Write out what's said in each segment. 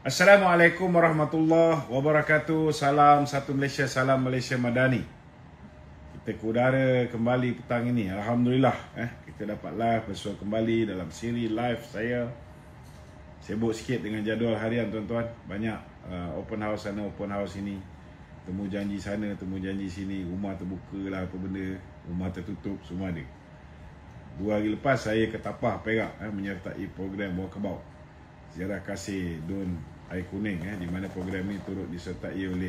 Assalamualaikum warahmatullahi wabarakatuh. Salam satu Malaysia, salam Malaysia Madani. Kita ke udara kembali petang ini. Alhamdulillah, kita dapat live bersua kembali dalam siri live saya. Sibuk sikit dengan jadual harian tuan-tuan. Banyak open house sana, open house sini. Temu janji sana, temu janji sini. Rumah terbuka lah apa benda, rumah tertutup, semua ada. 2 hari lepas saya ke Tapah, Perak menyertai program Walkabout Ziarah Kasih Dun Air Kuning, di mana program ini turut disertai oleh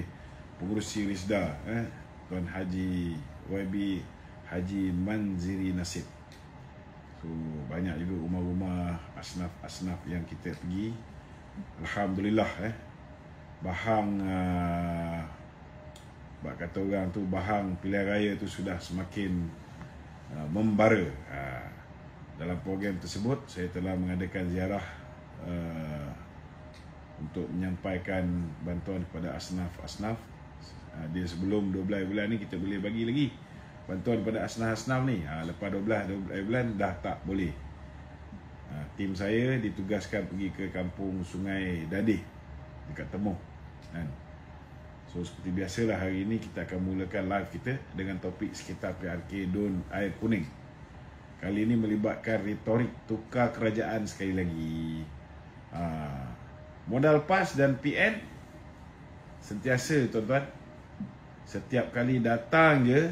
pengurusi Risda, Tuan Haji YB Haji Manziri Nasib. So banyak juga rumah-rumah asnaf-asnaf yang kita pergi. Alhamdulillah, bahang bak kata orang tu, bahang pilihan raya tu sudah semakin membara. Dalam program tersebut saya telah mengadakan ziarah untuk menyampaikan bantuan kepada asnaf-asnaf. Dia sebelum 12 bulan ni kita boleh bagi lagi bantuan kepada asnaf-asnaf ni. Lepas 12 bulan dah tak boleh. Tim saya ditugaskan pergi ke kampung Sungai Dadih dekat Temuh. So seperti biasalah, hari ini kita akan mulakan live kita dengan topik sekitar PRK Dun Air Kuning. Kali ini melibatkan retorik tukar kerajaan sekali lagi. Modal PAS dan PN sentiasa tuan-tuan, setiap kali datang je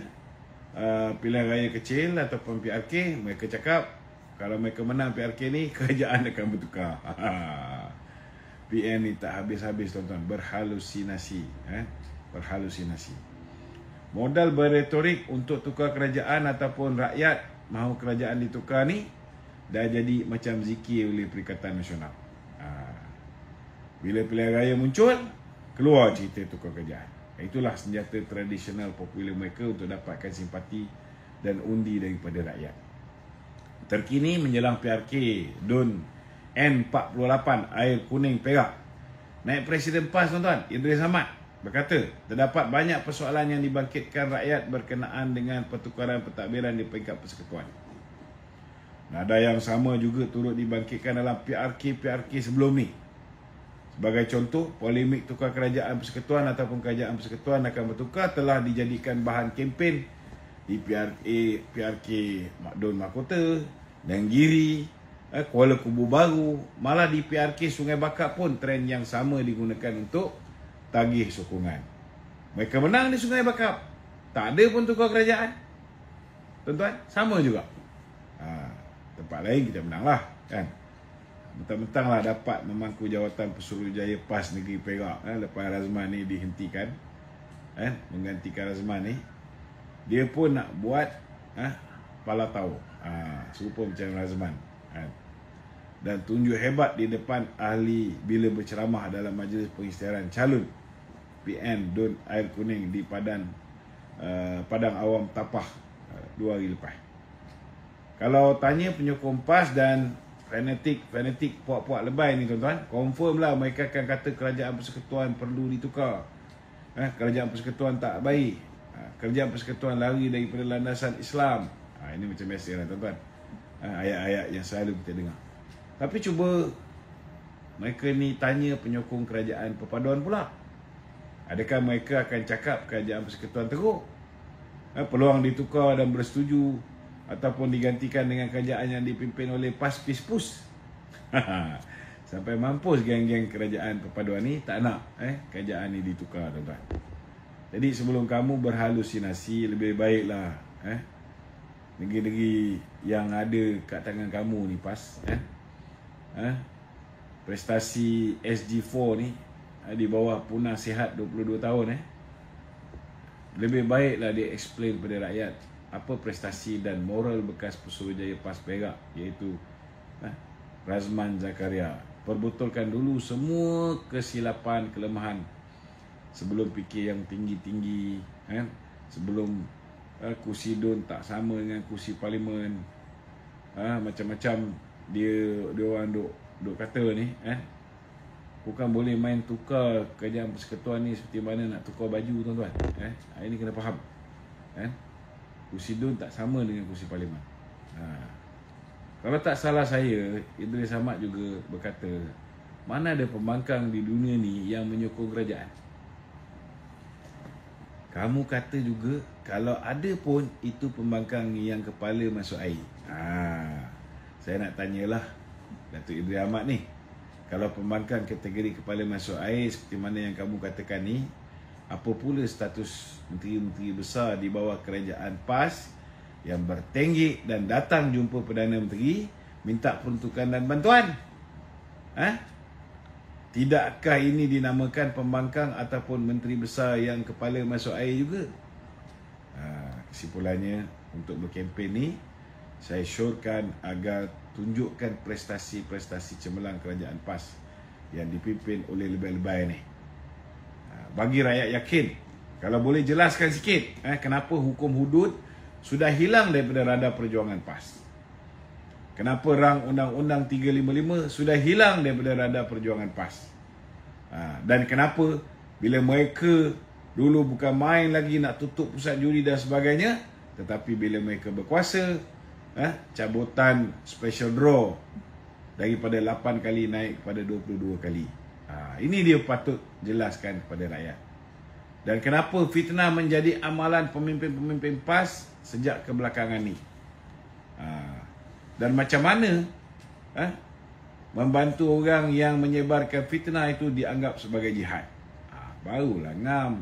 pilihan raya kecil ataupun PRK, mereka cakap kalau mereka menang PRK ni, kerajaan akan bertukar. PN ni tak habis-habis tuan-tuan, berhalusinasi. Berhalusinasi. Modal berretorik untuk tukar kerajaan ataupun rakyat mahu kerajaan ditukar ni dah jadi macam zikir oleh Perikatan Nasional. Bila pilihan raya muncul, keluar cerita tukar kerajaan. Itulah senjata tradisional popular mereka untuk dapatkan simpati dan undi daripada rakyat. Terkini menjelang PRK Dun N48 Air Kuning Perak, naib Presiden PAS tuan-tuan, Idris Ahmad, berkata terdapat banyak persoalan yang dibangkitkan rakyat berkenaan dengan pertukaran pentadbiran di peringkat persekutuan. Nada yang sama juga turut dibangkitkan dalam PRK sebelum ni. Sebagai contoh, polemik tukar kerajaan persekutuan ataupun kerajaan persekutuan akan bertukar telah dijadikan bahan kempen di PRK Dun Mahkota, Nenggiri, Kuala Kubu Baru. Malah di PRK Sungai Bakap pun trend yang sama digunakan untuk tagih sokongan. Mereka menang di Sungai Bakap, tak ada pun tukar kerajaan. Tuan-tuan, sama juga. Tempat lain kita menang lah, kan. Mentang-mentang lah dapat memangku jawatan Pesuruhjaya PAS Negeri Perak, lepas Razman ni dihentikan, menggantikan Razman ni, dia pun nak buat pala tahu, serupa macam Razman, dan tunjuk hebat di depan ahli bila berceramah dalam majlis pengisytiharan calon PN Dun Air Kuning di Padang Awam Tapah 2 hari lepas. Kalau tanya penyokong PAS dan fanatik puak-puak lebay ni tuan-tuan, confirm lah mereka akan kata kerajaan persekutuan perlu ditukar. Kerajaan persekutuan tak baik. Kerajaan persekutuan lari daripada landasan Islam. Ini macam biasa lah tuan-tuan, ayat-ayat yang selalu kita dengar. Tapi cuba mereka ni tanya penyokong kerajaan perpaduan pula, adakah mereka akan cakap kerajaan persekutuan teruk? Peluang ditukar dan bersetuju ataupun digantikan dengan kerajaan yang dipimpin oleh PAS Pispus. Sampai mampus geng-geng kerajaan perpaduan ni tak nak kerajaan ni ditukar tuan-tuan. Jadi sebelum kamu berhalusinasi, lebih baiklah negeri-negeri yang ada kat tangan kamu ni PAS, prestasi SG4 ni di bawah Punah Sihat 22 tahun, lebih baiklah dia explain kepada rakyat apa prestasi dan moral bekas Pesuruhjaya PAS Perak, iaitu Razman Zakaria. Perbetulkan dulu semua kesilapan, kelemahan sebelum fikir yang tinggi-tinggi, sebelum kursi Dun tak sama dengan kursi parlimen, macam-macam dia orang duk kata ni, bukan boleh main tukar kerajaan persekutuan ni seperti mana nak tukar baju tuan-tuan. Ini kena faham, kursi Dun tak sama dengan kursi parlimen. Kalau tak salah saya, Idris Ahmad juga berkata Mana ada pembangkang di dunia ni yang menyokong kerajaan? Kamu kata juga kalau ada pun itu pembangkang yang kepala masuk air. Saya nak tanyalah Datuk Idris Ahmad ni. Kalau pembangkang kategori kepala masuk air seperti mana yang kamu katakan ni, apa pula status menteri-menteri besar di bawah kerajaan PAS yang bertenggek dan datang jumpa Perdana Menteri minta peruntukan dan bantuan? Tidakkah ini dinamakan pembangkang ataupun menteri besar yang kepala masuk air juga? Kesimpulannya, untuk berkempen ni, saya syorkan agar tunjukkan prestasi-prestasi cemerlang kerajaan PAS yang dipimpin oleh lebay-lebay ni. Bagi rakyat yakin, kalau boleh jelaskan sikit kenapa hukum hudud sudah hilang daripada radar perjuangan PAS. Kenapa rang Undang-Undang 355 sudah hilang daripada radar perjuangan PAS. Dan kenapa bila mereka dulu bukan main lagi nak tutup pusat judi dan sebagainya, tetapi bila mereka berkuasa, cabutan special draw daripada 8 kali naik kepada 22 kali. Ini dia patut jelaskan kepada rakyat. Dan kenapa fitnah menjadi amalan pemimpin-pemimpin PAS sejak kebelakangan ni. Dan macam mana membantu orang yang menyebarkan fitnah itu dianggap sebagai jihad. Barulah ngam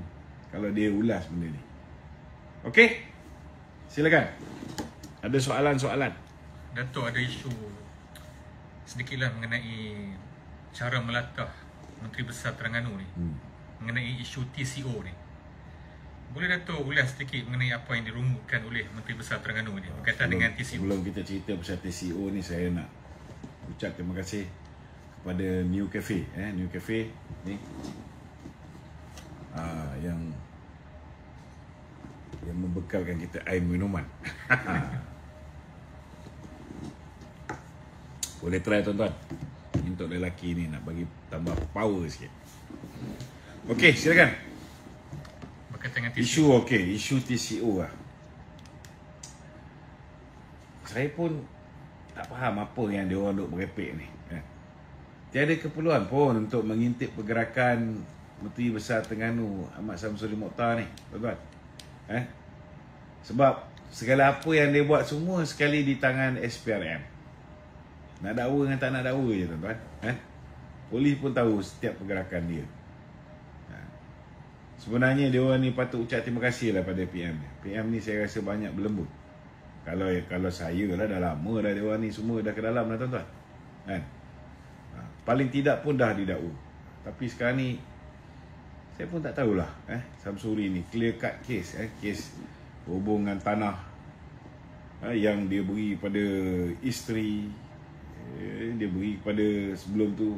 kalau dia ulas benda ni. Okey? Silakan. Ada soalan-soalan? Datuk, ada isu sedikitlah mengenai cara melatah Menteri Besar Terengganu ni, mengenai isu TCO ni. Boleh Datuk ulas sedikit mengenai apa yang dirumutkan oleh Menteri Besar Terengganu ni berkaitan dengan TCO? Sebelum kita cerita pasal TCO ni, saya nak ucap terima kasih kepada New Cafe. New Cafe ni yang membekalkan kita air minuman. Boleh try tuan-tuan. Untuk lelaki ni nak bagi tambah power sikit. Okey, silakan. Berkaitan dengan TCO. Isu TCO lah. Saya pun tak faham apa yang dia orang duk merepek ni. Tiada keperluan pun untuk mengintip pergerakan Menteri Besar Terengganu Ahmad Samsudin Mokhtar ni, tuan-tuan. Sebab segala apa yang dia buat semua sekali di tangan SPRM. Nak dakwa dengan tak nak dakwa je, tuan-tuan. Polis pun tahu setiap pergerakan dia. Sebenarnya dia orang ni patut ucap terima kasih lah pada PM. PM ni saya rasa banyak berlembut. Kalau saya lah dah lama dah dia orang ni semua dah ke dalam lah, tuan-tuan. Paling tidak pun dah didakwa. Tapi sekarang ni saya pun tak tahulah Samsuri ni clear cut case, kes hubungan tanah yang dia beri pada isteri, dia beri kepada sebelum tu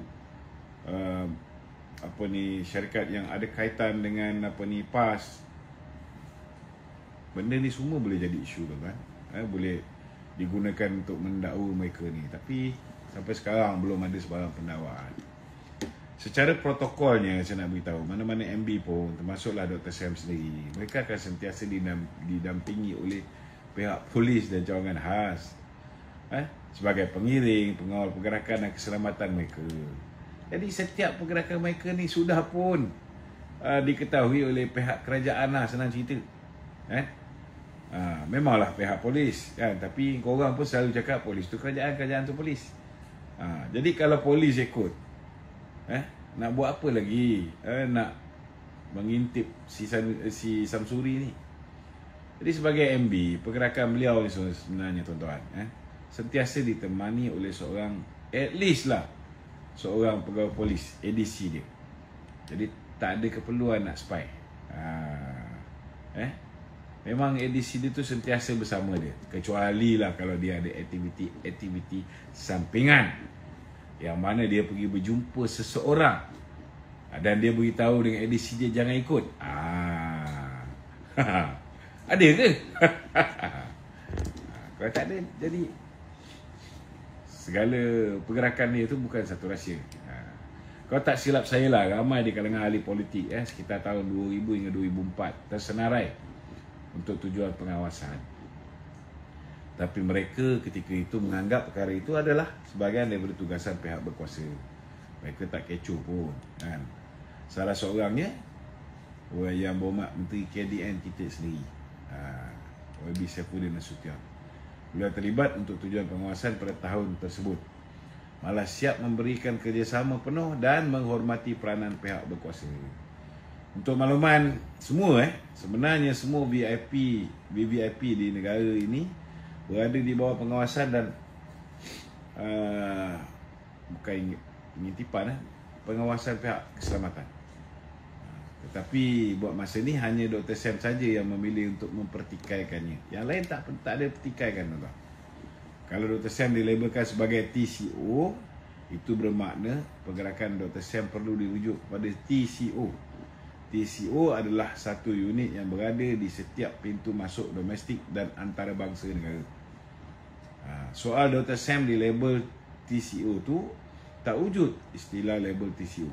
syarikat yang ada kaitan dengan PAS. Benda ni semua boleh jadi isu, tuan-tuan. Boleh digunakan untuk mendakwa mereka ni. Tapi sampai sekarang belum ada sebarang pendakwaan. Secara protokolnya saya nak beritahu, mana-mana MB pun, termasuklah Dr. Sam sendiri, mereka akan sentiasa didampingi oleh pihak polis dan cawangan khas sebagai pengiring, pengawal pergerakan dan keselamatan mereka. Jadi setiap pergerakan mereka ni sudah pun diketahui oleh pihak kerajaan lah, senang cerita. Memanglah pihak polis kan, tapi korang pun selalu cakap polis tu kerajaan, kerajaan tu polis. Jadi kalau polis ikut, nak buat apa lagi? Nak mengintip si Samsuri ni. Jadi sebagai MB, pergerakan beliau ni sebenarnya, tuan-tuan, sentiasa ditemani oleh seorang, at least lah seorang pegawai polis, ADC dia. Jadi tak ada keperluan nak spy. Memang ADC dia tu sentiasa bersama dia, kecuali lah kalau dia ada aktiviti sampingan yang mana dia pergi berjumpa seseorang dan dia beritahu dengan ADC dia jangan ikut. Ada ke? Kalau tak ada, jadi segala pergerakan dia tu bukan satu rahsia. Kalau tak silap saya lah, ramai di kalangan ahli politik sekitar tahun 2000 hingga 2004 tersenarai untuk tujuan pengawasan. Tapi mereka ketika itu menganggap perkara itu adalah sebahagian daripada tugasan pihak berkuasa. Mereka tak kecoh pun kan. Salah seorangnya orang yang berhormat Menteri KDN kita sendiri, YB Saifuddin Nasution. Beliau terlibat untuk tujuan pengawasan pada tahun tersebut. Malah siap memberikan kerjasama penuh dan menghormati peranan pihak berkuasa. Untuk makluman semua, sebenarnya semua VVIP di negara ini berada di bawah pengawasan dan bukan pengintipan, pengawasan pihak keselamatan. Tetapi buat masa ni hanya Dr. Sam saja yang memilih untuk mempertikaikannya. Yang lain tak ada pertikaikan, tuan. Kalau Dr. Sam dilabelkan sebagai TCO, itu bermakna pergerakan Dr. Sam perlu dirujuk kepada TCO. TCO adalah satu unit yang berada di setiap pintu masuk domestik dan antarabangsa negara. Soal Dr. Sam dilabel TCO tu, tak wujud istilah label TCO.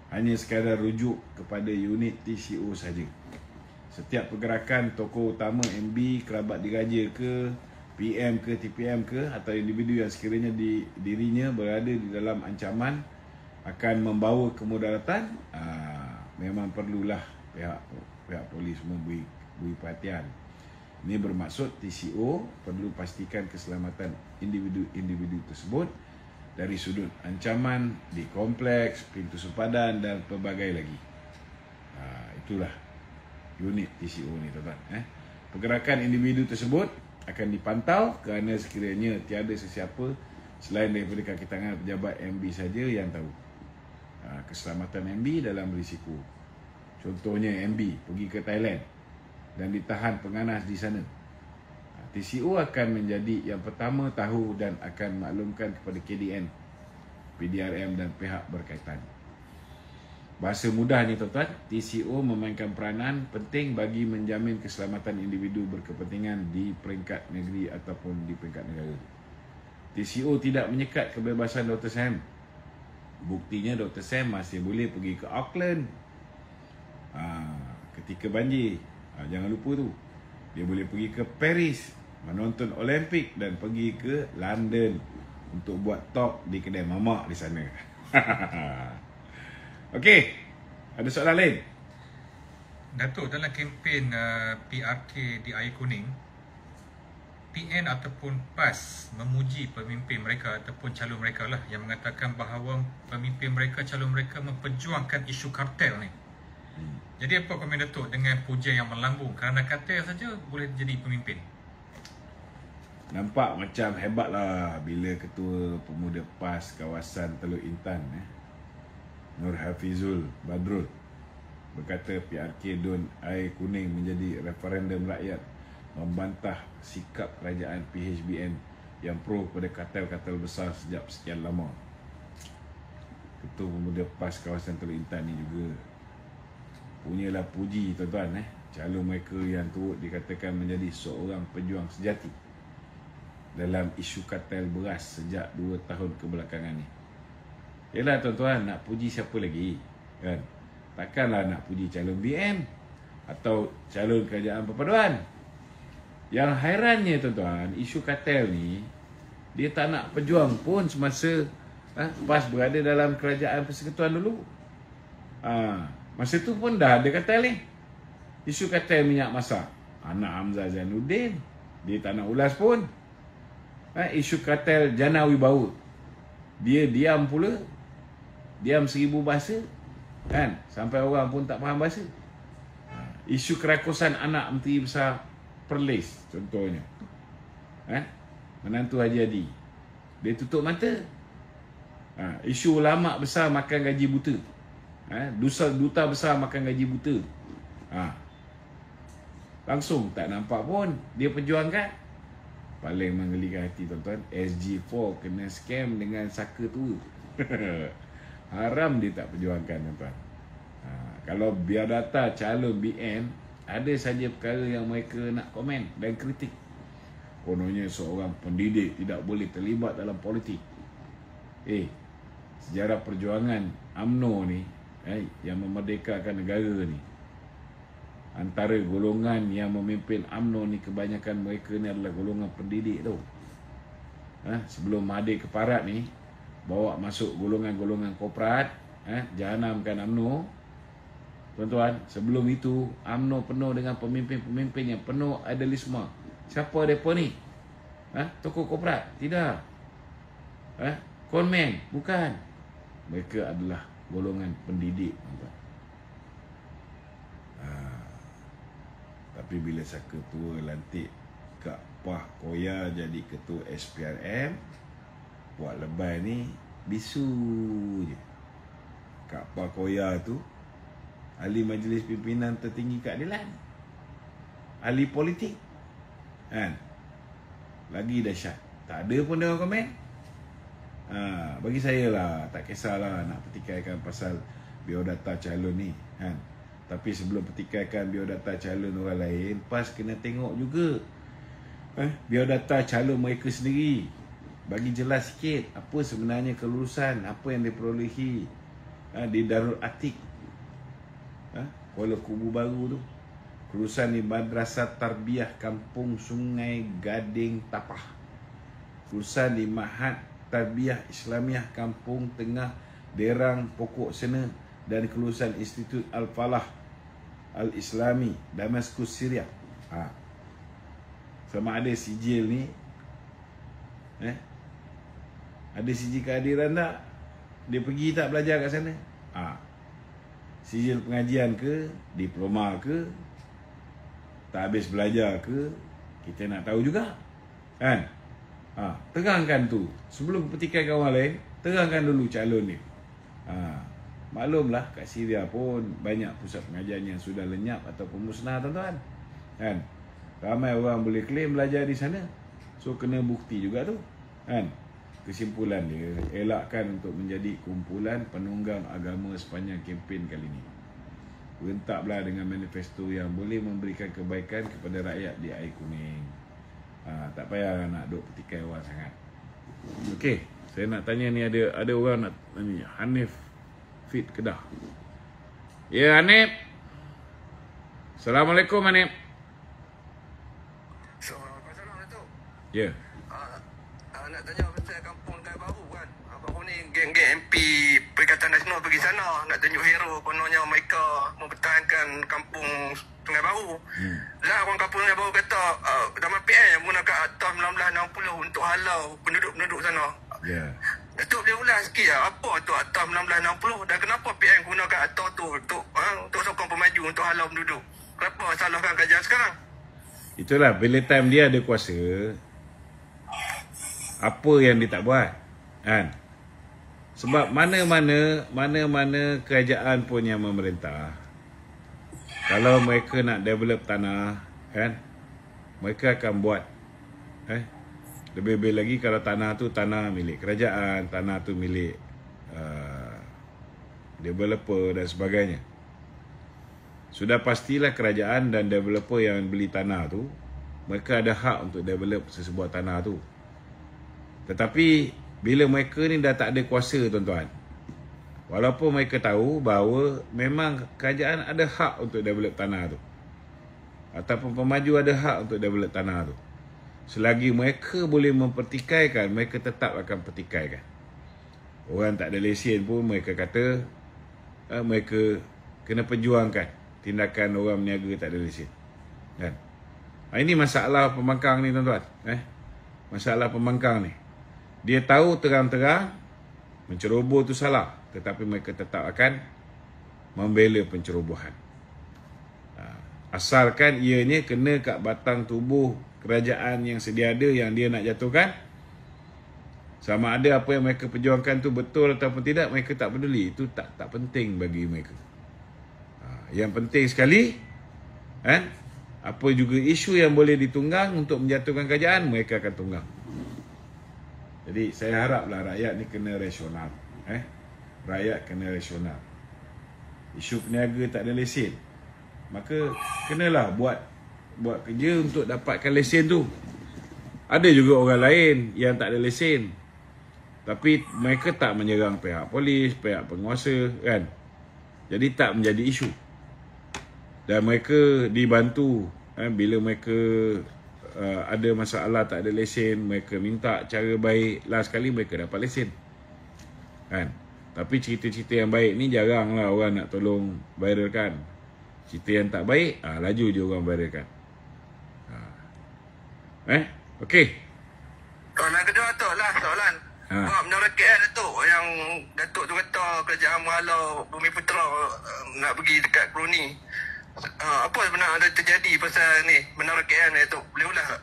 Hanya sekadar rujuk kepada unit TCO saja. Setiap pergerakan tokoh utama MB, kerabat diraja ke, PM ke, TPM ke, atau individu yang sekiranya dirinya berada di dalam ancaman akan membawa kemudaratan, memang perlulah pihak polis memberi perhatian. Ini bermaksud TCO perlu pastikan keselamatan individu-individu tersebut dari sudut ancaman di kompleks, pintu sempadan dan pelbagai lagi. Itulah unit TCO ni, tuan-tuan. Pergerakan individu tersebut akan dipantau kerana sekiranya tiada sesiapa selain daripada kaki tangan pejabat MB saja yang tahu keselamatan MB dalam berisiko. Contohnya MB pergi ke Thailand dan ditahan penganas di sana. TCO akan menjadi yang pertama tahu dan akan maklumkan kepada KDN, PDRM dan pihak berkaitan. Bahasa mudahnya, tuan-tuan, TCO memainkan peranan penting bagi menjamin keselamatan individu berkepentingan di peringkat negeri ataupun di peringkat negara. TCO tidak menyekat kebebasan Dr. Sam. Buktinya Dr. Sam masih boleh pergi ke Auckland ketika banjir. Jangan lupa tu. Dia boleh pergi ke Paris menonton Olimpik dan pergi ke London untuk buat talk di kedai mamak di sana. Okey, ada soalan lain? Datuk, dalam kempen PRK di Air Kuning, PN ataupun PAS memuji pemimpin mereka ataupun calon mereka lah yang mengatakan bahawa pemimpin mereka, calon mereka memperjuangkan isu kartel ni. Jadi apa komen Datuk dengan pujian yang melambung kerana kartel saja boleh jadi pemimpin? Nampak macam hebat lah bila Ketua Pemuda PAS kawasan Teluk Intan, Nur Hafizul Badrul, berkata PRK Dun Air Kuning menjadi referendum rakyat membantah sikap kerajaan PHBN yang pro kepada kartel-kartel besar sejak sekian lama. Ketua Pemuda PAS kawasan Teluk Intan ni juga punyalah puji, tuan-tuan, calon mereka yang turut dikatakan menjadi seorang pejuang sejati dalam isu kartel beras sejak 2 tahun kebelakangan ni. Yalah, tuan-tuan, nak puji siapa lagi, kan? Takkanlah nak puji calon BN atau calon kerajaan perpaduan. Yang hairannya, tuan-tuan, isu kartel ni dia tak nak pejuang pun semasa PAS berada dalam kerajaan persekutuan dulu. Masa tu pun dah ada kartel ni. Isu kartel minyak masak, anak Hamzah Zainuddin, dia tak nak ulas pun. Isu kartel Jana Wibawa, dia diam pula, diam 1000 bahasa, kan? Sampai orang pun tak faham bahasa. Isu kerakusan anak Menteri Besar Perlis, contohnya, menantu Haji Hadi, dia tutup mata. Isu ulama besar makan gaji buta, duta besar makan gaji buta, langsung tak nampak pun dia perjuangkan. Paling menggelikan hati, tuan-tuan, SG4 kena scam dengan saka tua. Haram dia tak perjuangkan, tuan-tuan. Kalau biodata calon BN, ada saja perkara yang mereka nak komen dan kritik. Kononnya seorang pendidik tidak boleh terlibat dalam politik. Sejarah perjuangan UMNO ni, yang memerdekakan negara ni, antara golongan yang memimpin UMNO ni, kebanyakan mereka ni adalah golongan pendidik tu. Sebelum Mahathir Keparat ni, bawa masuk golongan-golongan korporat, jahanamkan UMNO. Tuan-tuan, sebelum itu UMNO penuh dengan pemimpin-pemimpin yang penuh idealisme. Siapa mereka ni? Tokoh korporat? Tidak. Conman? Bukan. Mereka adalah golongan pendidik, tuan-tuan. Tapi bila saka tua lantik Kak Pah Koya jadi ketua SPRM, buat lebay ni bisu je. Kak Pah Koya tu ahli Majlis Pimpinan Tertinggi Keadilan, ahli politik, kan? Lagi dahsyat, tak ada pun dia orang komen. Bagi saya lah, tak kisahlah nak petikaikan pasal biodata calon ni, kan? Tapi sebelum petikaikan biodata calon orang lain, PAS kena tengok juga biodata calon mereka sendiri. Bagi jelas sikit apa sebenarnya kelulusan, apa yang diperolehi di Darul Atik, Kuala Kubu Baru tu. Kelulusan di Madrasah Tarbiyah Kampung Sungai Gading Tapah. Kelulusan di Mahad Tarbiyah Islamiah Kampung Tengah Derang Pokok Sena, dan kelulusan Institut Al-Falah Al-Islami Damaskus, Syria. Sama ada sijil ni, ada sijil kehadiran tak? Dia pergi tak belajar kat sana? Sijil pengajian ke, diploma ke, tak habis belajar ke, kita nak tahu juga, kan? Terangkan tu. Sebelum petikaikan orang lain, terangkan dulu calon ni. Maklumlah kat Syria pun banyak pusat pengajian yang sudah lenyap ataupun musnah, tuan-tuan, kan? Ramai orang boleh klaim belajar di sana. So kena bukti juga tu, kan? Kesimpulan dia, elakkan untuk menjadi kumpulan penunggang agama sepanjang kempen kali ini. Rentaklah dengan manifesto yang boleh memberikan kebaikan kepada rakyat di air kuning. Tak payah nak duk petikai orang sangat. Okey, saya nak tanya ni, ada orang nak tanya. Hanif Fit Kedah. Ya, Hanif. Assalamualaikum, Hanif. Assalamualaikum, Datuk. Ya. Nak tanya pasal kampung Sungai Baru kan. Baru ni geng-geng MP Perikatan Nasional pergi sana nak tunjuk hero, kononnya mereka mempertahankan kampung Sungai Baru. Lah orang kampung Sungai Baru kata Daman PN yang menggunakan Akta 1960 untuk halau penduduk-penduduk sana. Ya. Datuk boleh ulas sikit lah, apa tu Akta 1960 dan kenapa PN gunakan akta tu untuk sokong pemaju, untuk halau penduduk? Kenapa salahkan kerajaan sekarang? Itulah, bila time dia ada kuasa, apa yang dia tak buat, kan? Sebab mana-mana kerajaan pun yang memerintah, kalau mereka nak develop tanah, kan, mereka akan buat, lebih-lebih lagi kalau tanah tu tanah milik kerajaan, tanah tu milik developer dan sebagainya. Sudah pastilah kerajaan dan developer yang beli tanah tu, mereka ada hak untuk develop sesebuah tanah tu. Tetapi bila mereka ni dah tak ada kuasa, tuan-tuan, walaupun mereka tahu bahawa memang kerajaan ada hak untuk develop tanah tu, ataupun pemaju ada hak untuk develop tanah tu, selagi mereka boleh mempertikaikan, mereka tetap akan pertikaikan. Orang tak ada lesen pun mereka kata mereka kena perjuangkan tindakan orang berniaga tak ada lesen, kan? Ini masalah pembangkang ni, tuan-tuan. Masalah pembangkang ni, dia tahu terang-terang menceroboh tu salah, tetapi mereka tetap akan membela pencerobohan. Asalkan ianya kena kat batang tubuh kerajaan yang sedia ada yang dia nak jatuhkan. Sama ada apa yang mereka perjuangkan tu betul ataupun tidak, mereka tak peduli. Itu tak penting bagi mereka. Yang penting sekali, apa juga isu yang boleh ditunggang untuk menjatuhkan kerajaan, mereka akan tunggang. Jadi saya haraplah rakyat ni kena rasional. Rakyat kena rasional. Isu peniaga tak ada lesen, maka kenalah buat kerja untuk dapatkan lesen tu. Ada juga orang lain yang tak ada lesen, tapi mereka tak menyerang pihak polis, pihak penguasa, kan? Jadi tak menjadi isu. Dan mereka dibantu, bila mereka ada masalah tak ada lesen, mereka minta cara baik, last sekali mereka dapat lesen. kan. Tapi cerita-cerita yang baik ni jarang lah orang nak tolong viralkan. Cerita yang tak baik, laju je orang viralkan. Okey. Soalan kedua tu lah soalan. Buat menara KL tu yang Datuk tu kata kerajaan menghalau Bumi Putra nak pergi dekat Brunei. Apa sebenarnya ada terjadi pasal ni menara KL ni tu? Boleh ulas tak?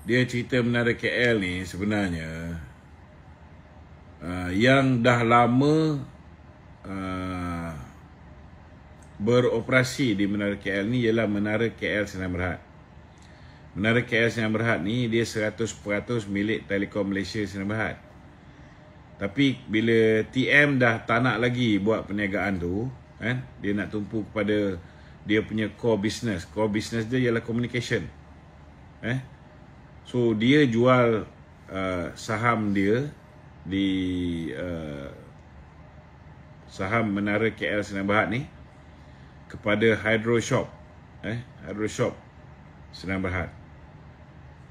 Dia cerita menara KL ni sebenarnya yang dah lama beroperasi di menara KL ni ialah menara KL Sdn Bhd. Menara KL Sdn Bhd ni dia 100% milik Telekom Malaysia Sdn Bhd. Tapi bila TM dah tak nak lagi buat perniagaan tu, kan, dia nak tumpu kepada dia punya core business. Core business dia ialah communication. So dia jual saham dia di saham menara KL Sdn Bhd ni kepada Hydro Shop. Hydro Shop Sdn Bhd.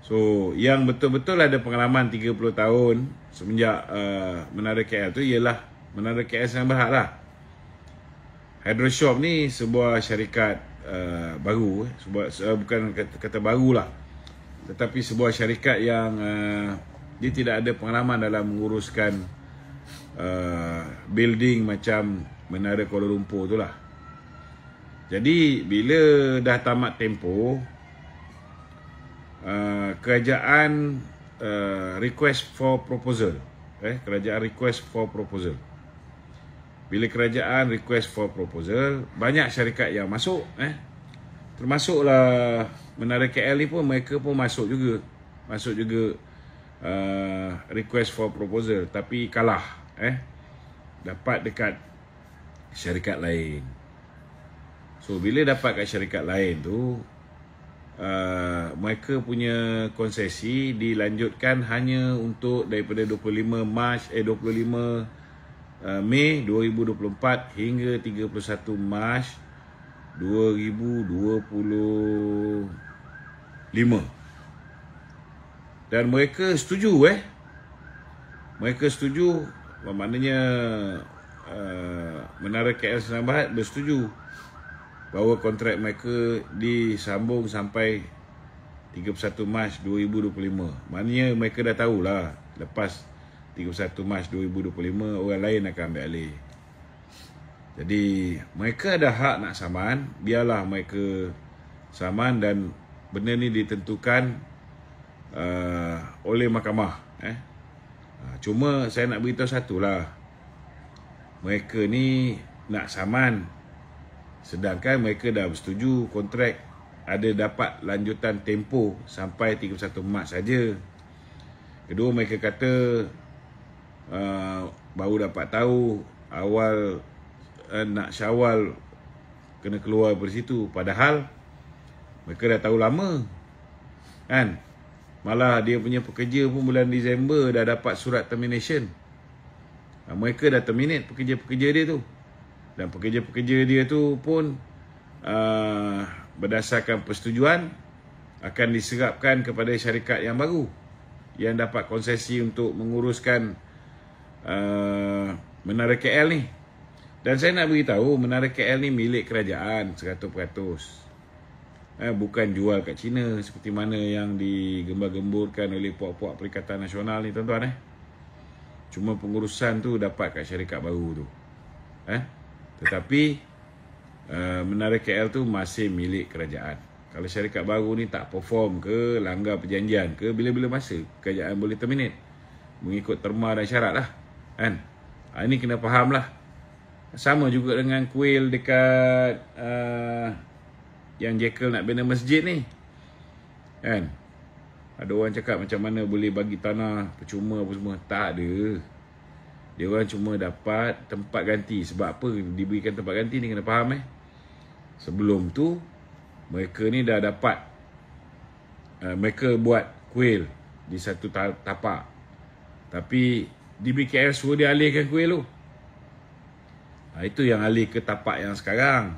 So yang betul-betul ada pengalaman 30 tahun semenjak menara KL tu ialah menara KL Sdn Bhd lah. Hydro Shop ni sebuah syarikat baru, bukan kata baru lah, tetapi sebuah syarikat yang dia tidak ada pengalaman dalam menguruskan building macam menara Kuala Lumpur tu lah. Jadi bila dah tamat tempoh, kerajaan request for proposal. Kerajaan request for proposal. Bila kerajaan request for proposal, banyak syarikat yang masuk. Termasuklah menara KL ni pun, mereka pun masuk juga. Masuk juga request for proposal, tapi kalah. Dapat dekat syarikat lain. So bila dapat kat syarikat lain tu, mereka punya konsesi dilanjutkan hanya untuk daripada 25 Mei 2024 hingga 31 Mac 2025. Dan mereka setuju. Mereka setuju, maknanya menara KL Sdn Bhd bersetuju bahawa kontrak mereka disambung sampai 31 Mac 2025. Maknanya mereka dah tahulah lepas 31 Mac 2025 orang lain akan ambil alih. Jadi mereka ada hak nak saman, biarlah mereka saman, dan benda ni ditentukan oleh mahkamah. Cuma saya nak beritahu satulah, mereka ni nak saman sedangkan mereka dah bersetuju kontrak ada dapat lanjutan tempoh sampai 31 Mac saja. Kedua, mereka kata baru dapat tahu awal nak Syawal kena keluar dari situ, padahal mereka dah tahu lama, kan. Malah dia punya pekerja pun bulan Disember dah dapat surat termination. Mereka dah terminate pekerja-pekerja dia tu. Dan pekerja-pekerja dia tu pun berdasarkan persetujuan akan diserapkan kepada syarikat yang baru yang dapat konsesi untuk menguruskan menara KL ni. Dan saya nak beritahu, menara KL ni milik kerajaan 100%. Bukan jual kat China seperti mana yang digembar-gemburkan oleh puak-puak Perikatan Nasional ni, tuan-tuan. Cuma pengurusan tu dapat kat syarikat baru tu. Tetapi menara KL tu masih milik kerajaan. Kalau syarikat baru ni tak perform ke, langgar perjanjian ke, bila-bila masa kerajaan boleh terminate mengikut terma dan syarat lah, kan. Ini kena faham lah. Sama juga dengan kuil dekat yang Jekyll nak bina masjid ni, kan. Ada orang cakap macam mana boleh bagi tanah percuma apa semua. Tak ada. Dia orang cuma dapat tempat ganti. Sebab apa diberikan tempat ganti ni, kena faham. Sebelum tu mereka ni dah dapat mereka buat kuil di satu tapak, tapi di BKL suruh dia alihkan kuil tu. Itu yang alih ke tapak yang sekarang.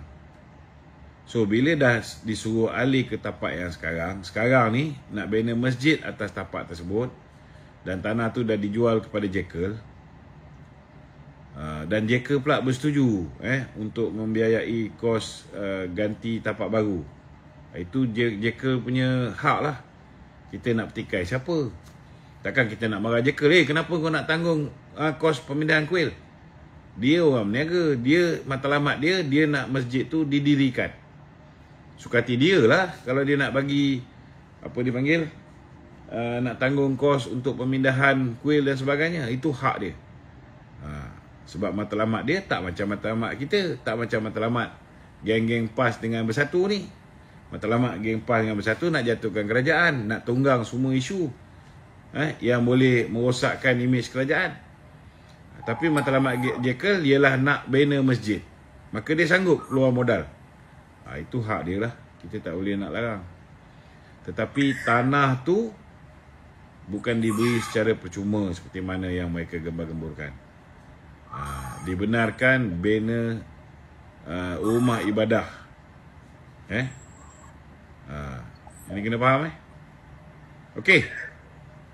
So bila dah disuruh alih ke tapak yang sekarang ni nak bina masjid atas tapak tersebut, dan tanah tu dah dijual kepada Jekyll, Dan JK pula bersetuju untuk membiayai kos ganti tapak baru. Itu JK punya hak lah. Kita nak petikai siapa? Takkan kita nak marah JK, kenapa kau nak tanggung kos pemindahan kuil? Dia orang berniaga, dia matlamat dia nak masjid tu didirikan. Sukati dia lah kalau dia nak bagi, apa dipanggil, nak tanggung kos untuk pemindahan kuil dan sebagainya. Itu hak dia. Sebab matlamat dia tak macam matlamat kita, tak macam matlamat geng-geng PAS dengan Bersatu ni. Matlamat geng PAS dengan Bersatu nak jatuhkan kerajaan, nak tunggang semua isu yang boleh merosakkan imej kerajaan. Tapi matlamat JK ialah nak bina masjid, maka dia sanggup keluar modal. Itu hak dia lah, kita tak boleh nak larang. Tetapi tanah tu bukan diberi secara percuma seperti mana yang mereka gembar-gemburkan. Dibenarkan bina rumah ibadah. Ini kena faham Okey.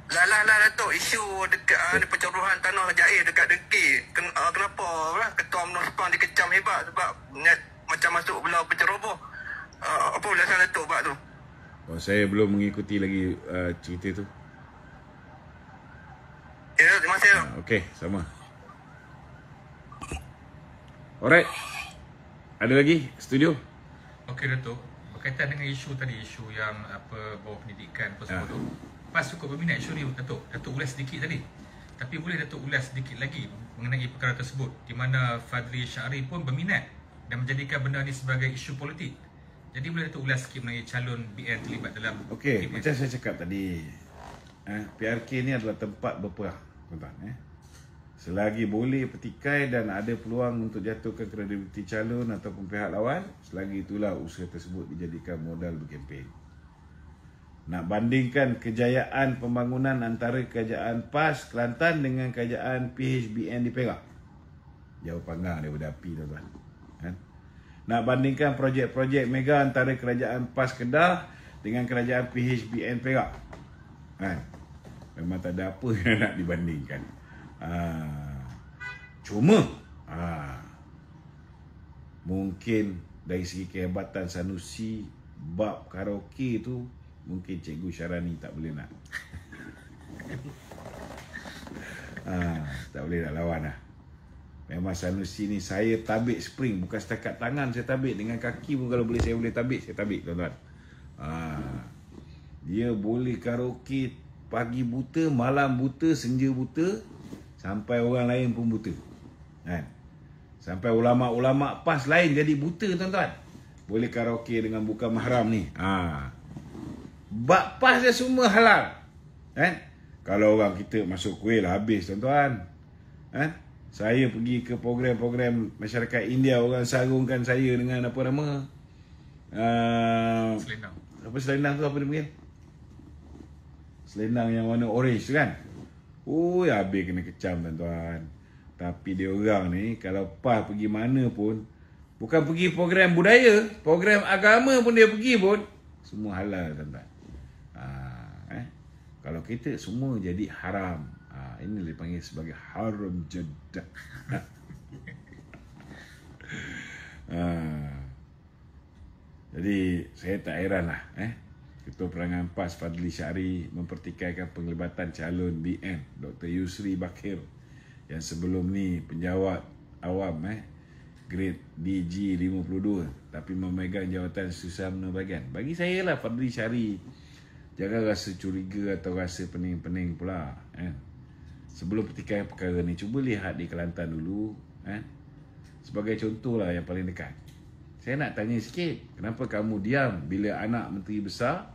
Lah Datuk, isu dekat pencaburuhan tanah Jair dekat Dengki. Kenapa Ketua UMNO Sepang dikecam hebat sebab macam masuk belau penceroboh. Apa ulasan Datuk bab tu? Saya belum mengikuti lagi cerita tu. Ya, terima kasih. Okey, sama. Alright. Ada lagi studio? Okey Datuk, berkaitan dengan isu tadi, isu yang bawah pendidikan apa semua tu. PAS cukup berminat isu ni Datuk ulas sedikit tadi. Tapi boleh Datuk ulas sedikit lagi mengenai perkara tersebut, di mana Fadli Syari pun berminat dan menjadikan benda ni sebagai isu politik. Jadi boleh Datuk ulas sikit mengenai calon BN terlibat dalam Okey, macam saya cakap tadi, PRK ni adalah tempat berperang, tuan-tuan. Selagi boleh petikai dan ada peluang untuk jatuhkan kredibiliti calon ataupun pihak lawan, selagi itulah usaha tersebut dijadikan modal berkempen. Nak bandingkan kejayaan pembangunan antara kerajaan PAS Kelantan dengan kerajaan PHBN di Perak, jauh panggang daripada api, tuan-tuan. Nak bandingkan projek-projek mega antara kerajaan PAS Kedah dengan kerajaan PHBN Perak, memang tak ada apa yang nak dibandingkan. Cuma mungkin dari segi kehebatan Sanusi bab karaoke tu, mungkin Cikgu Syarani tak boleh nak tak boleh nak lawan lah. Memang Sanusi ni saya tabik spring, bukan setakat tangan saya tabik, dengan kaki pun kalau boleh saya boleh tabik, saya tabik, tuan-tuan. Dia boleh karaoke pagi buta, malam buta, senja buta, sampai orang lain pun buta. Sampai ulama-ulama PAS lain jadi buta, tuan-tuan. Boleh karaoke dengan bukan mahram ni. Bab PAS dia semua halal. Kalau orang kita masuk kuil habis, tuan-tuan. Saya pergi ke program-program masyarakat India, orang sarungkan saya dengan apa nama? Selendang. Apa selendang tu, apa dia panggil? Selendang yang warna orange tu kan? Habis kena kecam, tuan-tuan. Tapi dia orang ni, kalau PAS pergi mana pun, bukan pergi program budaya, program agama pun dia pergi pun, semua halal, tuan-tuan. Kalau kita semua jadi haram. Ini dipanggil sebagai haram jadah. Jadi saya tak heran lah Ketua Perangan PAS Fadli Syari mempertikaikan penglibatan calon BN Dr. Yusri Bakir yang sebelum ni penjawat awam grade DG 52, tapi memegang jawatan Susah UMNO bahagian. Bagi saya lah Fadli Syari jangan rasa curiga atau rasa pening-pening pula. Sebelum petikai perkara ni, cuba lihat di Kelantan dulu. Sebagai contoh lah yang paling dekat. Saya nak tanya sikit, kenapa kamu diam bila anak Menteri Besar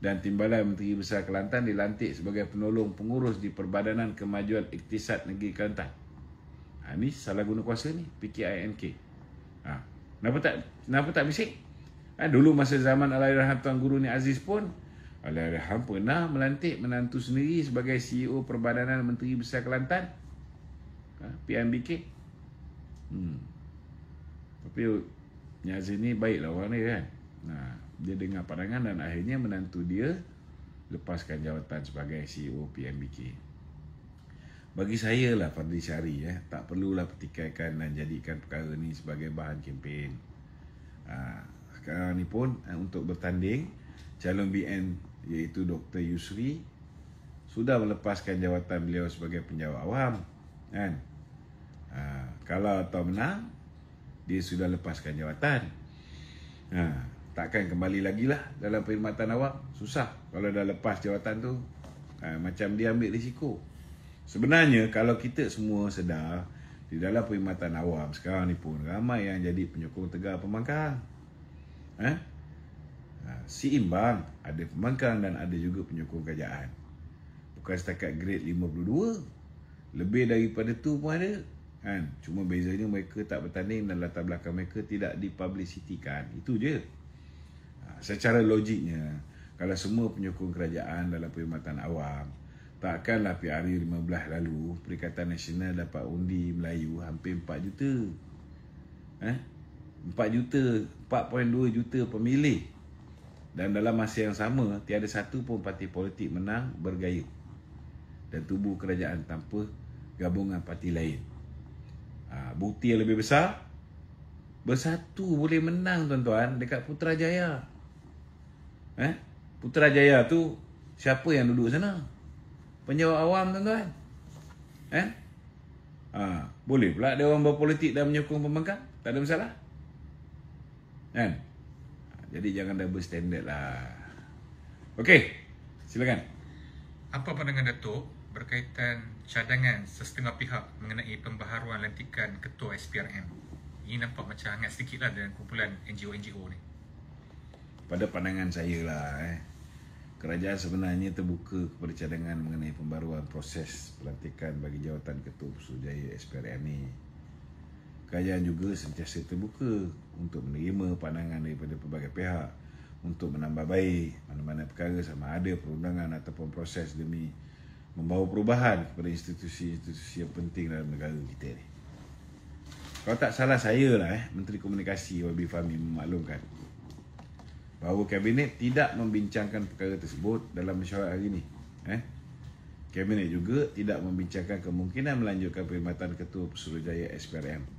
dan Timbalan Menteri Besar Kelantan dilantik sebagai penolong pengurus di Perbadanan Kemajuan Iktisad Negeri Kelantan? Ni salah guna kuasa ni, PKINK. Kenapa tak bisik? Dulu masa zaman Allahyarham Tuan Guru Ni Aziz pun, Allahyarham pernah melantik menantu sendiri sebagai CEO Perbadanan Menteri Besar Kelantan, PMBK. Tapi Ni Aziz ni baiklah orang dia kan. Dia dengar pandangan dan akhirnya menantu dia lepaskan jawatan sebagai CEO PMBK. Bagi saya lah Fadli Syari, tak perlulah pertikaikan dan jadikan perkara ni sebagai bahan kempen. Sekarang ni pun untuk bertanding, calon BN iaitu Dr. Yusri sudah melepaskan jawatan beliau sebagai penjawat awam, kan? Kalau atau menang, dia sudah lepaskan jawatan. Takkan kembali lagi lah dalam perkhidmatan awam. Susah kalau dah lepas jawatan tu. Macam dia ambil risiko. Sebenarnya kalau kita semua sedar, di dalam perkhidmatan awam sekarang ni pun ramai yang jadi penyokong Tegar Pembangkang. Seimbang, ada pembangkang dan ada juga penyokong kerajaan. Bukan setakat grade 52, lebih daripada tu pun ada, kan? Cuma bezanya mereka tak bertanding dan latar belakang mereka tidak dipublicitikan. Itu je. Secara logiknya, kalau semua penyokong kerajaan dalam perkhidmatan awam, takkanlah PRU 15 lalu Perikatan Nasional dapat undi Melayu hampir 4 juta. 4 juta, 4.2 juta pemilih. Dan dalam masa yang sama, tiada satu pun parti politik menang bergaya dan tubuh kerajaan tanpa gabungan parti lain. Bukti yang lebih besar, bersatu boleh menang tuan-tuan dekat Putrajaya. Putrajaya tu siapa yang duduk sana? Penjawat awam tuan-tuan. Boleh pula dia orang berpolitik dan menyokong pembangkang, tak ada masalah. Kan? Jadi jangan double standard lah. Okey, silakan. Apa pandangan Datuk berkaitan cadangan sesetengah pihak mengenai pembaharuan lantikan Ketua SPRM? Ini nampak macam hangat sedikit lah dengan kumpulan NGO-NGO ni. Pada pandangan saya lah, kerajaan sebenarnya terbuka kepada cadangan mengenai pembaruan proses pelantikan bagi jawatan Ketua Pusurujaya SPRM ni. Kerajaan juga sentiasa terbuka untuk menerima pandangan daripada pelbagai pihak untuk menambah baik mana-mana perkara sama ada perundangan ataupun proses demi membawa perubahan kepada institusi-institusi yang penting dalam negara kita ni. Kalau tak salah saya lah, Menteri Komunikasi Wabi Fahmi memaklumkan bahawa Kabinet tidak membincangkan perkara tersebut dalam mesyuarat hari ini. Kabinet juga tidak membincangkan kemungkinan melanjutkan perkhidmatan Ketua Pusurujaya SPRM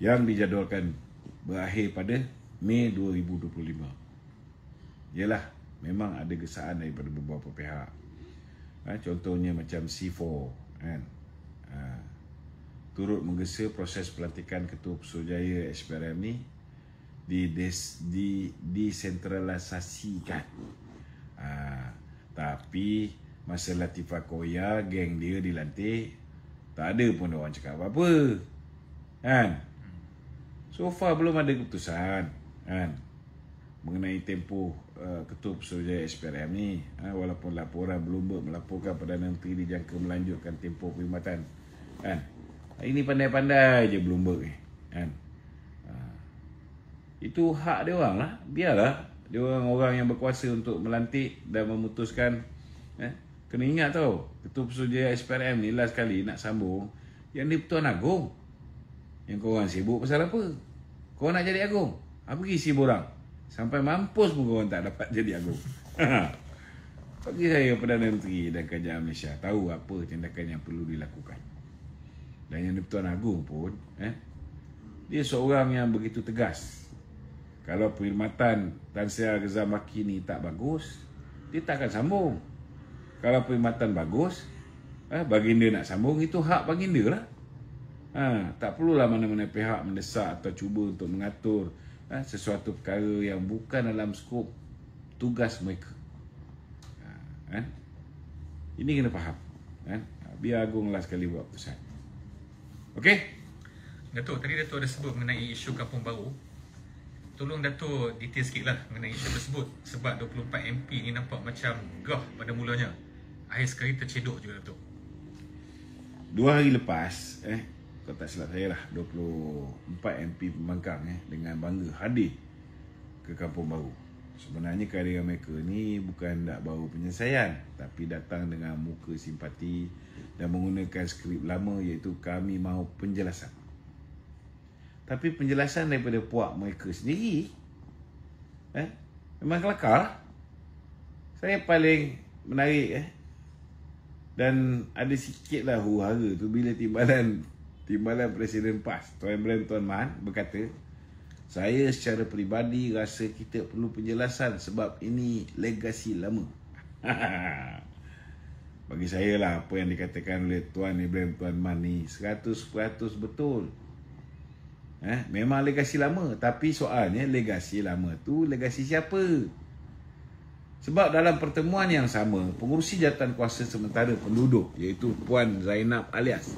yang dijadualkan berakhir pada Mei 2025. Yalah, memang ada gesaan daripada beberapa pihak. Contohnya macam C4, kan? Turut menggesa proses pelantikan Ketua Pusurujaya SPRM ni disentralisasikan. Tapi masa Latifah Koya, geng dia dilantik, tak ada pun orang cakap apa-apa, kan? So far belum ada keputusan, kan, mengenai tempoh Ketua Pusurujaya SPRM ni. Walaupun laporan Bloomberg melaporkan Perdana Menteri dijangka melanjutkan tempoh perkhidmatan, kan. Ini pandai-pandai je Bloomberg ni, kan. Itu hak dia orang lah. Biarlah dia orang yang berkuasa untuk melantik dan memutuskan. Kena ingat tau, Ketua Pusurujaya SPRM ni last kali nak sambung yang di Pertuan Agong. Yang korang sibuk pasal apa? Korang nak jadi Agong? Pergi isi borang. Sampai mampus pun korang tak dapat jadi Agong. Bagi saya, Perdana Menteri dan Kerajaan Malaysia tahu apa tindakan yang perlu dilakukan. Dan yang di Pertuan Agong pun, dia seorang yang begitu tegas. Kalau perkhidmatan Tan Sri Agazam Maki ni tak bagus, dia tak akan sambung. Kalau perkhidmatan bagus, baginda nak sambung, itu hak baginda lah. Tak perlulah mana-mana pihak mendesak atau cuba untuk mengatur sesuatu perkara yang bukan dalam skop tugas mereka. Ini kena faham, biar Agong lah sekali buat keputusan. Okey? Datuk, tadi Datuk ada sebut mengenai isu Kampung Baru. Tolong Datuk detail sikit lah mengenai isu tersebut. Sebab 24 MP ni nampak macam gah pada mulanya, akhir sekali tercedok juga Datuk. 2 hari lepas, kalau tak silap saya lah, 24 MP Pembangkang dengan bangga hadir ke Kampung Baru. Sebenarnya kehadiran mereka ni bukan nak bawa penyelesaian, tapi datang dengan muka simpati dan menggunakan skrip lama, iaitu kami mahu penjelasan. Tapi penjelasan daripada puak mereka sendiri memang kelakar. Saya paling menarik Dan ada sikit lah huru-hara tu bila timbalan Presiden PAS Tuan Ibrahim Tuan Man berkata, saya secara peribadi rasa kita perlu penjelasan sebab ini legasi lama. Bagi saya lah apa yang dikatakan oleh Tuan Ibrahim Tuan Man ni 100% betul. Memang legasi lama, tapi soalnya legasi lama tu legasi siapa? Sebab dalam pertemuan yang sama, pengurusi jawatan kuasa sementara penduduk iaitu Puan Zainab Alias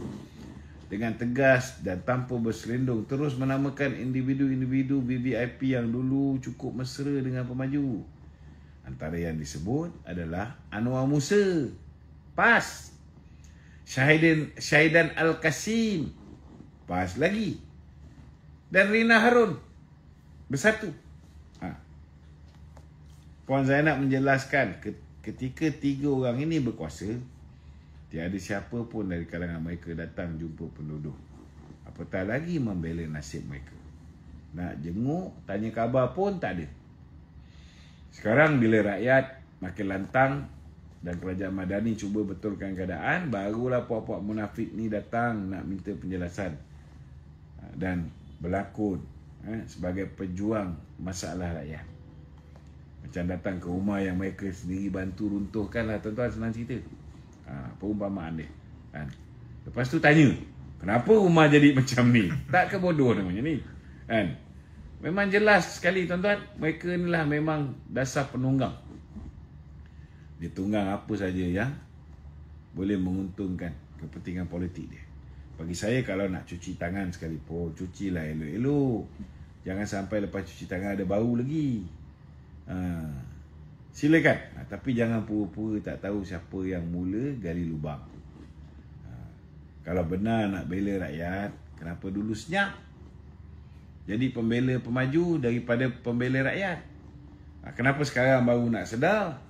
dengan tegas dan tanpa berselindung terus menamakan individu-individu VVIP yang dulu cukup mesra dengan pemaju. Antara yang disebut adalah Anwar Musa, PAS, Syahidan Al-Qasim, PAS lagi, dan Rina Harun, Bersatu. Puan Zainab menjelaskan ketika 3 orang ini berkuasa, tiada siapa pun dari kalangan mereka datang jumpa penduduk. Apatah lagi membela nasib mereka. Nak jenguk, tanya khabar pun tak ada. Sekarang bila rakyat makin lantang dan kerajaan Madani cuba betulkan keadaan, barulah puak-puak munafik ni datang nak minta penjelasan dan berlakon sebagai pejuang masalah rakyat. Macam datang ke rumah yang mereka sendiri bantu runtuhkan lah, tuan-tuan, senang cerita. Perumpamaan dia kan. Lepas tu tanya, kenapa rumah jadi macam ni? Tak ke bodoh namanya ni kan? Memang jelas sekali, tuan-tuan, mereka ni lah memang dasar penunggang. Dia tunggang apa saja yang boleh menguntungkan kepentingan politik dia. Bagi saya, kalau nak cuci tangan sekalipun, cucilah elok-elok. Jangan sampai lepas cuci tangan ada bau lagi. Silakan, tapi jangan pura-pura tak tahu siapa yang mula gali lubang. Kalau benar nak bela rakyat, kenapa dulu senyap jadi pembela pemaju daripada pembela rakyat? Kenapa sekarang baru nak sedar?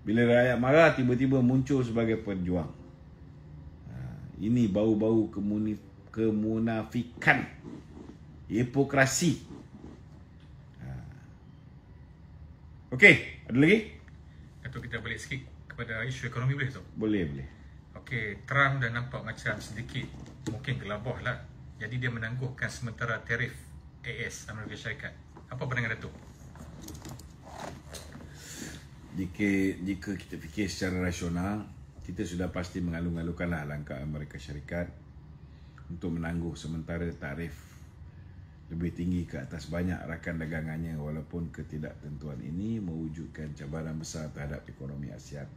Bila rakyat marah, tiba-tiba muncul sebagai pejuang. Ini bau-bau kemunafikan, hipokrasi. Okey, ada lagi? Atau kita balik sikit kepada isu ekonomi, boleh tu? Boleh. Okey, Trump dah nampak macam sedikit mungkin gelabah lah. Jadi dia menangguhkan sementara tarif AS Amerika Syarikat. Apa pandangan Datuk? Jika kita fikir secara rasional, kita sudah pasti mengalu-alukanlah langkah Amerika Syarikat untuk menangguh sementara tarif lebih tinggi ke atas banyak rakan dagangannya, walaupun ketidaktentuan ini mewujudkan cabaran besar terhadap ekonomi ASEAN.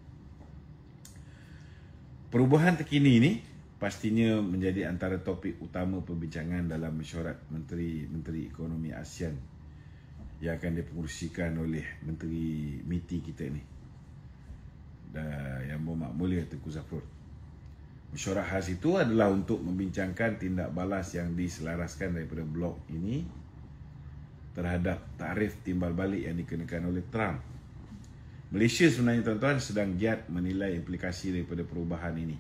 Perubahan terkini ini pastinya menjadi antara topik utama perbincangan dalam mesyuarat Menteri Ekonomi ASEAN yang akan dipengerusikan oleh Menteri MITI kita ni, Yang Berhormat Mulia Tengku Zafrul. Mesyuarat khas itu adalah untuk membincangkan tindak balas yang diselaraskan daripada blok ini terhadap tarif timbal balik yang dikenakan oleh Trump. Malaysia sebenarnya, tuan-tuan, sedang giat menilai implikasi daripada perubahan ini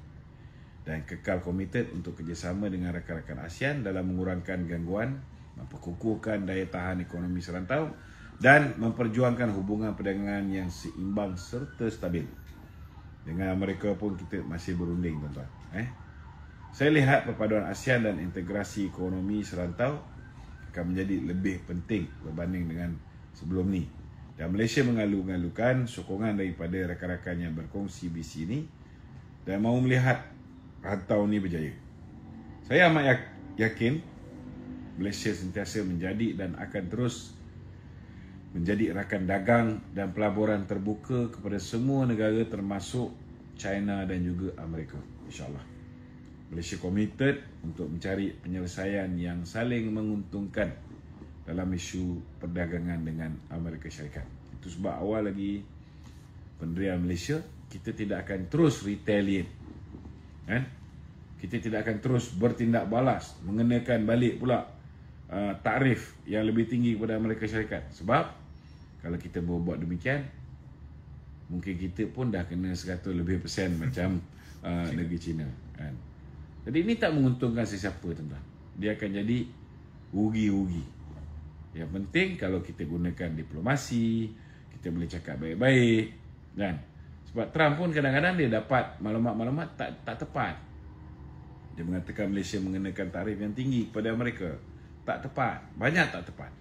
dan kekal komited untuk kerjasama dengan rakan-rakan ASEAN dalam mengurangkan gangguan, memperkukuhkan daya tahan ekonomi serantau dan memperjuangkan hubungan perdagangan yang seimbang serta stabil. Dengan Amerika pun kita masih berunding, tuan-tuan. Saya lihat perpaduan ASEAN dan integrasi ekonomi serantau akan menjadi lebih penting berbanding dengan sebelum ni. Dan Malaysia mengalu-alukan sokongan daripada rakan-rakan yang berkongsi visi ini dan mahu melihat rantau ni berjaya. Saya amat yakin Malaysia sentiasa menjadi dan akan terus menjadi rakan dagang dan pelaburan terbuka kepada semua negara termasuk China dan juga Amerika, insyaAllah. Malaysia komited untuk mencari penyelesaian yang saling menguntungkan dalam isu perdagangan dengan Amerika Syarikat. Itu sebab awal lagi pendirian Malaysia, kita tidak akan terus retaliate. Kita tidak akan terus bertindak balas, mengenakan balik pula tarif yang lebih tinggi kepada Amerika Syarikat. Sebab kalau kita berbuat demikian, mungkin kita pun dah kena 100% lebih macam negeri China. Jadi ini tak menguntungkan sesiapa, tuan-tuan. Dia akan jadi rugi-rugi. Yang penting kalau kita gunakan diplomasi, kita boleh cakap baik-baik, kan? Sebab Trump pun kadang-kadang dia dapat maklumat-maklumat tak tepat. Dia mengatakan Malaysia mengenakan tarif yang tinggi kepada Amerika. Tak tepat. Banyak tak tepat.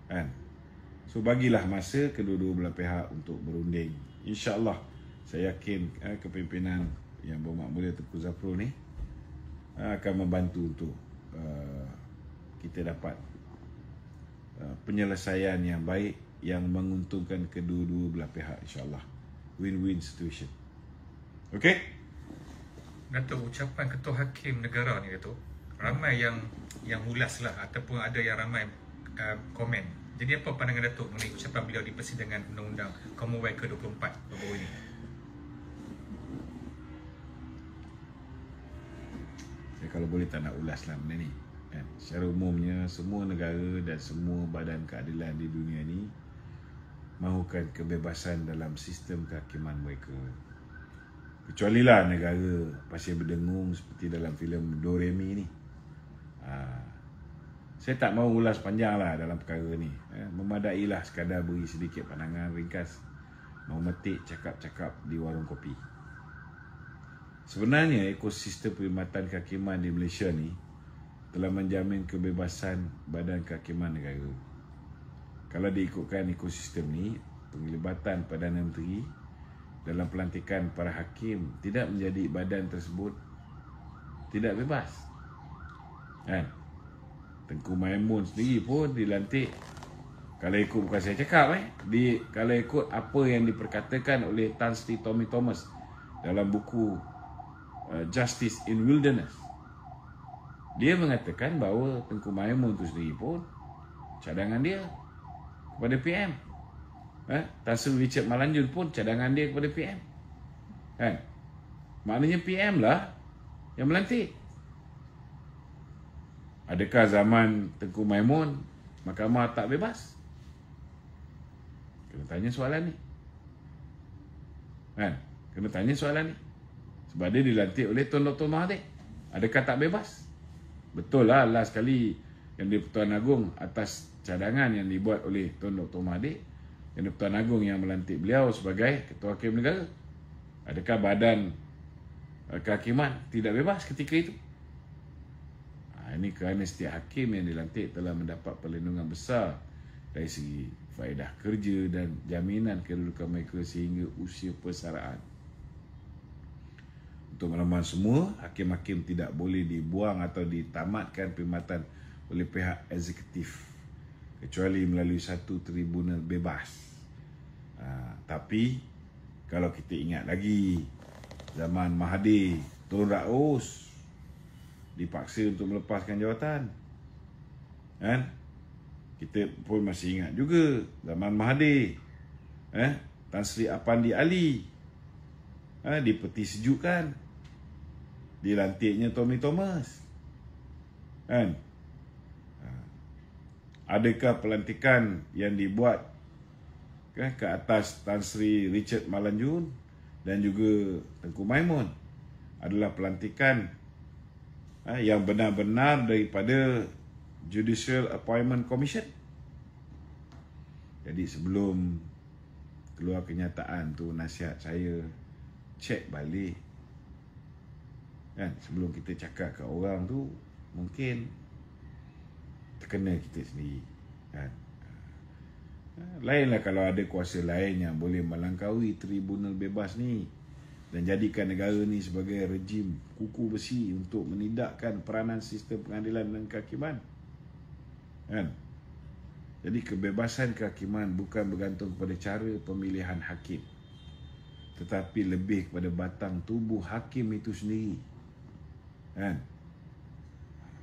Kan? So bagilah masa kedua-dua belah pihak untuk berunding. InsyaAllah saya yakin kepimpinan Yang Berhormat Mulia Tengku Zafrul ni akan membantu untuk kita dapat penyelesaian yang baik yang menguntungkan kedua-dua belah pihak, insyaAllah. Win-win situation. Okey? Datuk, ucapan Ketua Hakim Negara ni, Datuk, ramai yang ulas lah, ataupun ada yang ramai komen. Jadi apa pandangan Datuk mengenai ucapan beliau di persidangan Undang-Undang Commonwealth ke-24 baru ini? Saya kalau boleh tak nak ulas lah benda ni. Kan? Secara umumnya, semua negara dan semua badan keadilan di dunia ni mahukan kebebasan dalam sistem kehakiman mereka. Kecuali lah negara pasir berdengung seperti dalam filem Doremi ni. Saya tak mahu ulas panjang lah dalam perkara ni. Memadailah sekadar beri sedikit pandangan ringkas, memetik cakap-cakap di warung kopi. Sebenarnya ekosistem perkhidmatan kehakiman di Malaysia ni telah menjamin kebebasan badan kehakiman negara. Kalau diikutkan ekosistem ni, penglibatan Perdana Menteri dalam pelantikan para hakim tidak menjadi badan tersebut tidak bebas. Kan? Tengku Maimun sendiri pun dilantik, kalau ikut, bukan saya cakap, kalau ikut apa yang diperkatakan oleh Tan Sri Tommy Thomas dalam buku Justice in Wilderness, dia mengatakan bahawa Tengku Maimun tu sendiri pun cadangan dia kepada PM. Tan Sri Richard Malanjun pun cadangan dia kepada PM. Kan? Maknanya PM lah yang melantik. Adakah zaman Tengku Maimun mahkamah tak bebas? Kena tanya soalan ni. Kan? Kena tanya soalan ni. Sebab dia dilantik oleh Tun Dr. Mahathir. Adakah tak bebas? Betul lah, last kali yang di-Pertuan Agong atas cadangan yang dibuat oleh Tun Dr. Mahathir, yang di-Pertuan Agong yang melantik beliau sebagai Ketua Hakim Negara. Adakah badan kehakiman tidak bebas ketika itu? Ini kerana setiap hakim yang dilantik telah mendapat perlindungan besar dari segi faedah kerja dan jaminan kedudukan mereka sehingga usia persaraan. Untuk makluman semua, hakim-hakim tidak boleh dibuang atau ditamatkan perkhidmatan oleh pihak eksekutif kecuali melalui satu tribunal bebas. Tapi kalau kita ingat lagi zaman Mahathir, Tun Rais dipaksa untuk melepaskan jawatan. Kan? Kita pun masih ingat juga zaman Mahathir, Tan Sri Apandi Ali dipeti sejukkan, dilantiknya Tommy Thomas. Kan? Adakah pelantikan yang dibuat ke atas Tan Sri Richard Malanjun dan juga Tengku Maimun adalah pelantikan yang benar-benar daripada Judicial Appointment Commission? Jadi sebelum keluar kenyataan tu, nasihat saya, cek balik. Kan? Sebelum kita cakap ke orang tu, mungkin terkena kita sendiri. Kan? Lainlah kalau ada kuasa lain yang boleh melangkaui tribunal bebas ni dan jadikan negara ni sebagai rejim kuku besi untuk menidakkan peranan sistem pengadilan dan kehakiman. Kan? Jadi kebebasan kehakiman bukan bergantung kepada cara pemilihan hakim, tetapi lebih kepada batang tubuh hakim itu sendiri. Kan?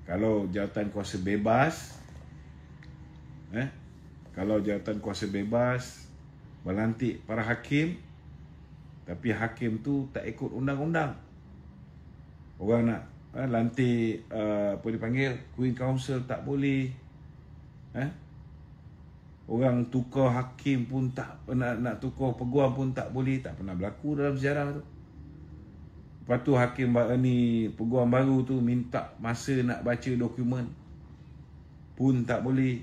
Kalau jawatan kuasa bebas, kalau jawatan kuasa bebas melantik para hakim, tapi hakim tu tak ikut undang-undang. Orang nak lantik apa dipanggil Queen Council tak boleh. Orang tukar hakim pun tak, nak tukar peguam pun tak boleh. Tak pernah berlaku dalam sejarah tu. Lepas tu hakim ni, peguam baru tu minta masa nak baca dokumen pun tak boleh.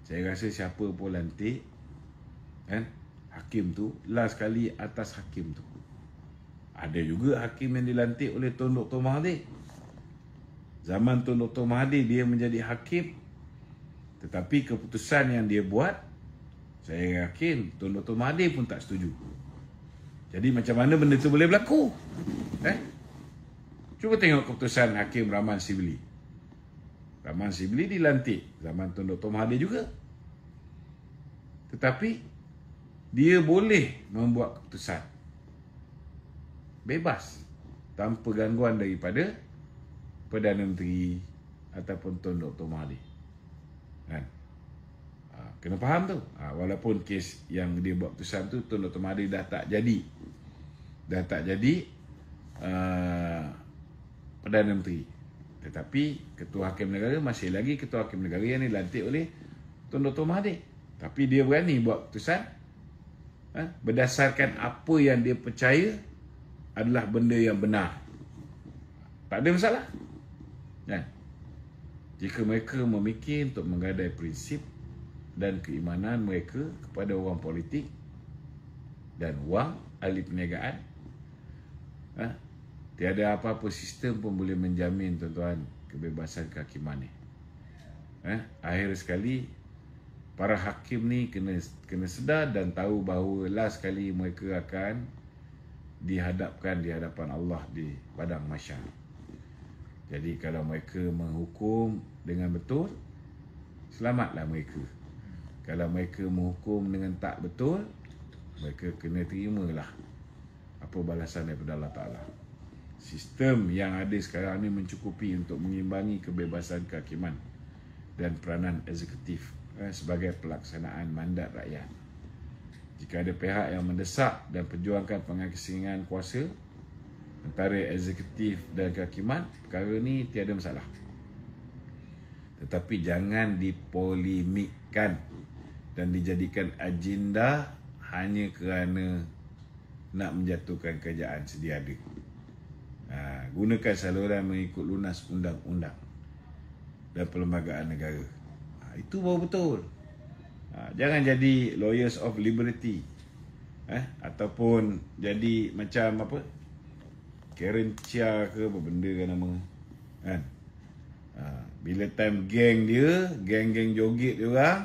Saya rasa siapa pun lantik, kan, hakim tu, last kali atas hakim tu. Ada juga hakim yang dilantik oleh Tun Dr. Mahathir. Zaman Tun Dr. Mahathir dia menjadi hakim, tetapi keputusan yang dia buat, saya yakin Tun Dr. Mahathir pun tak setuju. Jadi macam mana benda tu boleh berlaku? Cuba tengok keputusan Hakim Rahman Sibli. Rahman Sibli dilantik zaman Tun Dr. Mahathir juga. Tetapi dia boleh membuat keputusan bebas tanpa gangguan daripada Perdana Menteri ataupun Tun Dr. Mahathir. Kan? Kena faham tu. Walaupun kes yang dia buat keputusan tu Tun Dr. Mahathir dah tak jadi. Perdana Menteri. Tetapi Ketua Hakim Negara masih lagi Ketua Hakim Negara yang dilantik oleh Tun Dr. Mahathir. Tapi dia berani buat keputusan berdasarkan apa yang dia percaya adalah benda yang benar. Tak ada masalah. Jika mereka memikir untuk menggadai prinsip dan keimanan mereka kepada orang politik dan wang ahli perniagaan, tiada apa-apa sistem pun boleh menjamin tuan-tuan kebebasan kehakiman ni. Akhir sekali para hakim ni kena sedar dan tahu bahawa last sekali mereka akan dihadapkan di hadapan Allah di padang mahsyar. Jadi kalau mereka menghukum dengan betul, selamatlah mereka. Kalau mereka menghukum dengan tak betul, mereka kena terimalah apa balasan daripada Allah Ta'ala. Sistem yang ada sekarang ni mencukupi untuk mengimbangi kebebasan kehakiman dan peranan eksekutif sebagai pelaksanaan mandat rakyat. Jika ada pihak yang mendesak dan perjuangkan pengasingan kuasa antara eksekutif dan kehakiman, perkara ni tiada masalah. Tetapi jangan dipolemikkan dan dijadikan agenda hanya kerana nak menjatuhkan kerajaan sedia ada. Gunakan saluran mengikut lunas undang-undang dan perlembagaan negara. Itu baru betul. Jangan jadi lawyers of liberty, ataupun jadi macam apa, Karen Chia ke apa benda kan nama kan. Bila time geng joget dia orang,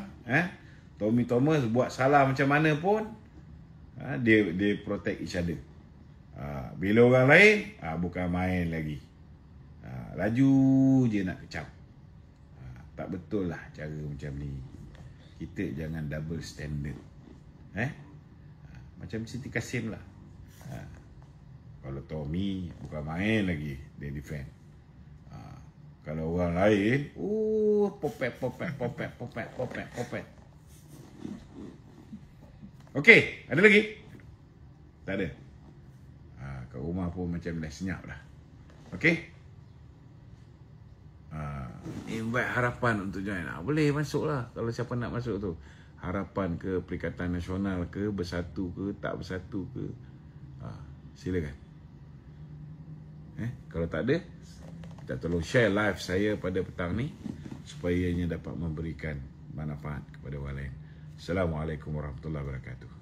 Tommy Thomas buat salah macam mana pun, dia protect each other. Bila orang lain, bukan main lagi, laju je nak kecam. Tak betul lah cara macam ni. Kita jangan double standard. Macam Siti Kasim lah. Kalau Tommy bukan main lagi, dia defend. Kalau orang lain, popet. Okey, ada lagi? Tak ada. Kat rumah pun macam dah senyap dah. Okey? Invite Harapan untuk join. Boleh masuk lah kalau siapa nak masuk tu. Harapan ke, Perikatan Nasional ke, Bersatu ke, tak Bersatu ke, silakan. Kalau tak ada, kita tolong share live saya pada petang ni supaya ianya dapat memberikan manfaat kepada orang lain. Assalamualaikum warahmatullahi wabarakatuh.